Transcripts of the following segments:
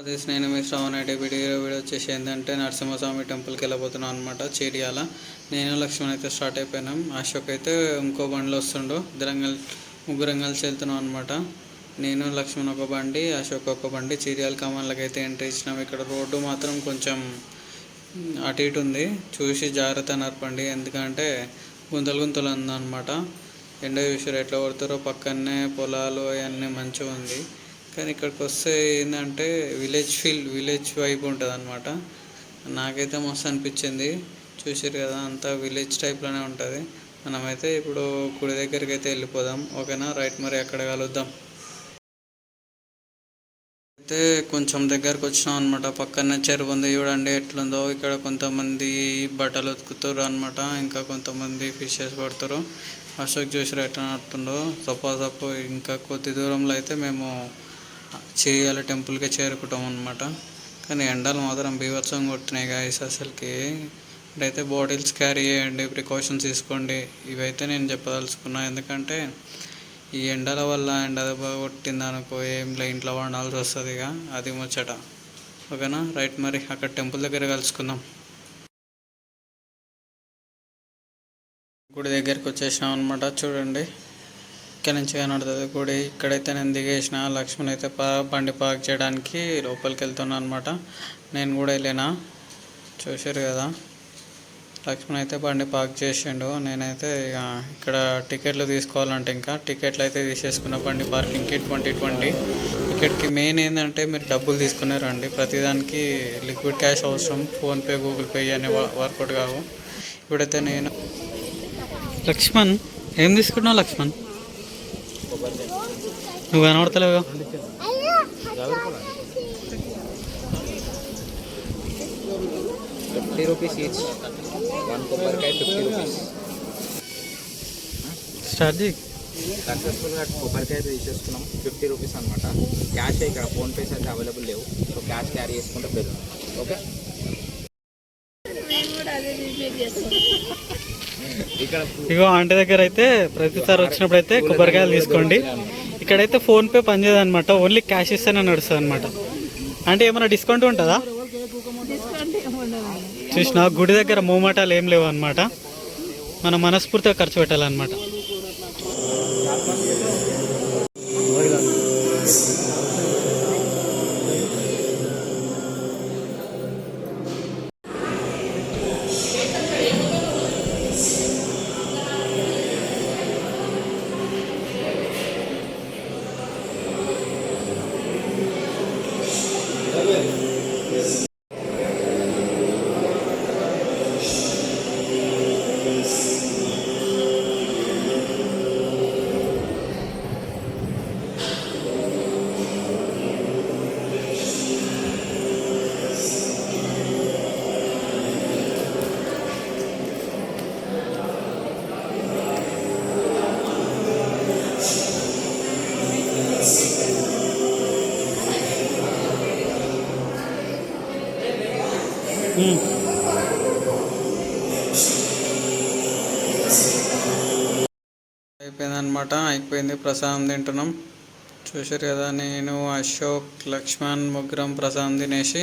This నేను మీ శ్రావణ video వచ్చేసి ఏంటంటే నరసింహస్వామి టెంపుల్కి వెళ్ళబోతున్నాం అనమాట చీరియాల. నేను లక్ష్మణ్ అయితే స్టార్ట్ అయిపోయినాం. అశోక్ అయితే ఇంకో బండిలో వస్తుండు. ముగ్గురం కలిసి వెళ్తున్నాం అనమాట. నేను లక్ష్మణ్ ఒక బండి, అశోక్ ఒక బండి. చీరియాల కమాన్లకి అయితే ఎంట్రీ ఇచ్చినాం. ఇక్కడ రోడ్డు మాత్రం కొంచెం అటు ఇటు ఉంది, చూసి జాగ్రత్త నడపండి, ఎందుకంటే గుంతలు ఉందన్నమాట. ఎండ చూసారు ఎట్లా కొడతారో, పక్కనే పొలాలు అవన్నీ మంచిగా ఉంది. కానీ ఇక్కడికి వస్తే ఏంటంటే విలేజ్ వైబ్ ఉంటుంది అనమాట. నాకైతే మస్తు అనిపించింది. చూసారు కదా, అంతా విలేజ్ టైప్లోనే ఉంటుంది. మనమైతే ఇప్పుడు గుడి దగ్గరికి అయితే వెళ్ళిపోదాం, ఓకేనా? రైట్, మరి అక్కడ కలుద్దాం. అయితే కొంచెం దగ్గరకు వచ్చినాం అనమాట. పక్కనే చెరువు ఉంది, చూడండి ఎట్లుందో. ఇక్కడ కొంతమంది బట్టలు ఉతుకుతారు అనమాట, ఇంకా కొంతమంది ఫిషెస్ పడతారు. అశోక్ చూసారు ఎట్లా నడుతుండో. సపో ఇంకా కొద్ది దూరంలో అయితే మేము చేయాల టెంపుల్కి చేరుకుంటాం అనమాట. కానీ ఎండలు మాత్రం బీభత్సంగా కొడుతున్నాయి గాయస్ అసలుకి. ఇప్పుడైతే బాటిల్స్ క్యారీ చేయండి, ప్రికాషన్స్ తీసుకోండి. ఇవైతే నేను చెప్పదలుచుకున్నా, ఎందుకంటే ఈ ఎండల వల్ల ఎండ దెబ్బ కొట్టింది అనుకో, ఏంలే ఇంట్లో వండాల్సి వస్తుంది. ఇక అది ముచ్చట, ఓకేనా? రైట్, మరి అక్కడ టెంపుల్ దగ్గర కలుసుకుందాం. గుడి దగ్గరికి వచ్చేసినాం అనమాట. చూడండి ఇక్కడ నుంచి కనబడుతుంది గుడి. ఇక్కడైతే నేను దిగేసిన. లక్ష్మణ్ అయితే బండి పార్క్ చేయడానికి లోపలికి వెళ్తున్నాను అనమాట. నేను కూడా వెళ్ళినా, చూసారు కదా. లక్ష్మణ్ అయితే బండి పార్క్ చేసిండు. నేనైతే ఇక ఇక్కడ టికెట్లు తీసుకోవాలంటే ఇంకా టికెట్లు అయితే తీసేసుకున్న బండి పార్కింగ్కి 2020. ఇక్కడికి మెయిన్ ఏంటంటే మీరు డబ్బులు తీసుకునే రండి. ప్రతిదానికి లిక్విడ్ క్యాష్ అవసరం. ఫోన్పే, గూగుల్ పే అనే వర్కౌట్ కావు. ఇప్పుడైతే నేను లక్ష్మణ్ ఏం తీసుకున్నావు? లక్ష్మణ్ నువ్వు కనబడతలేవుగా. 50 రూపీస్ ఈచ్. 1 కొబ్బరికాయ 50 రూపీస్. స్టార్ట్ చేయి. సక్సెస్ఫుల్గా కొబ్బరికాయ తీసేసుకున్నాం, 50 రూపీస్ అనమాట. క్యాష్ ఇక్కడ ఫోన్పేస్ అయితే అవైలబుల్ లేవు, సో క్యాష్ క్యారీ చేసుకుంటే బెటర్. ఓకే, ఇగో ఆంటీ దగ్గర అయితే ప్రతిసారి వచ్చినప్పుడు అయితే కొబ్బరికాయలు తీసుకోండి. ఇక్కడైతే ఫోన్పే పనిచేయదు అనమాట, ఓన్లీ క్యాష్ ఇస్తేనే నడుస్తుంది అనమాట. అంటే ఏమైనా డిస్కౌంట్ ఉంటుందా? చూసిన గుడి దగ్గర మోమాటాలు ఏం లేవు అనమాట. మనం మనస్ఫూర్తిగా ఖర్చు పెట్టాలన్నమాట. అయిపోయిందనమాట. అయిపోయింది, ప్రసాదం తింటున్నాం. చూసారు కదా, నేను అశోక్ లక్ష్మణ్ ముగ్గురం ప్రసాదం తినేసి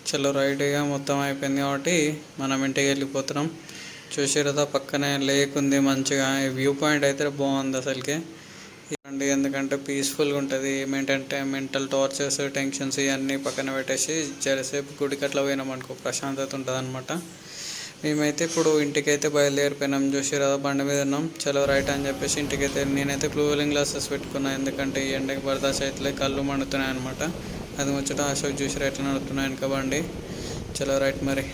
చలో రైట్గా మొత్తం అయిపోయింది కాబట్టి మనం ఇంటికి వెళ్ళిపోతున్నాం. చూసారు కదా, పక్కనే లేక్ ఉంది, మంచిగా వ్యూ పాయింట్ అయితే బాగుంది అసలుకి. ఇవ్వండి, ఎందుకంటే పీస్ఫుల్గా ఉంటుంది. ఏంటంటే మెంటల్ టార్చర్స్, టెన్షన్స్ ఇవన్నీ పక్కన పెట్టేసి జరసేపు గుడికి అట్లా పోయినాం అనుకో, ప్రశాంతత ఉంటుంది అనమాట. మేమైతే ఇప్పుడు ఇంటికైతే బయలుదేరిపోయినాం. చూసారా, బండి మీద ఉన్నాం. చలో రైట్ అని చెప్పేసి ఇంటికైతే నేనైతే కూలింగ్ గ్లాసెస్ పెట్టుకున్నాను, ఎందుకంటే ఈ ఎండకి బర్దాస్ అయితే కళ్ళు మండుతున్నాయి అనమాట. అది ముచ్చట. అశోక్ చూసారా ఎట్లా నడుతున్నాయి వెనక బండి. చలో రైట్ మరి.